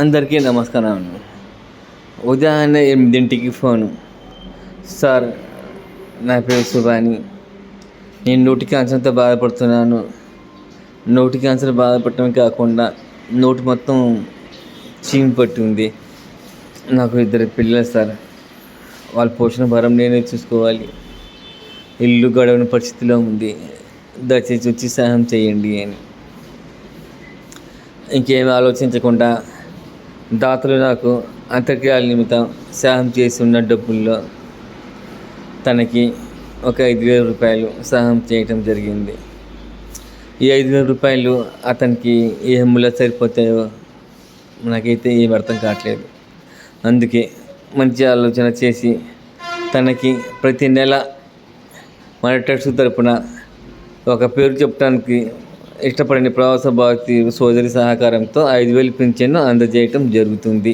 అందరికీ నమస్కారం. ఉదయాన్నే 8కి ఫోను. సార్, నా పేరు సుబాని. నేను నోటి క్యాన్సర్తో బాధపడుతున్నాను. నోటి క్యాన్సర్ బాధపడటమే కాకుండా నోటి మొత్తం చీము పట్టి ఉంది. నాకు 2 పిల్లలు సార్. వాళ్ళ పోషణ భారం నేనే చూసుకోవాలి. ఇల్లు గడవని పరిస్థితిలో ఉంది. దయచేసి వచ్చి సహాయం చేయండి అని. ఇంకేమి ఆలోచించకుండా దాతలు నాకు అంత్యక్రియల నిమిత్తం సహాయం చేసి ఉన్న డబ్బుల్లో తనకి ఒక 5,000 రూపాయలు సహాయం చేయటం జరిగింది. ఈ 5,000 రూపాయలు అతనికి ఏ మూల సరిపోతాయో నాకైతే ఏం అర్థం కావట్లేదు. అందుకే మంచి ఆలోచన చేసి తనకి ప్రతి నెల మన ట్రస్ట్ తరపున ఒక పేరు చెప్పడానికి ఇష్టపడిన ప్రవాస భారతీయ సోదరి సహకారంతో 5,000 పింఛన్ను అందజేయటం జరుగుతుంది.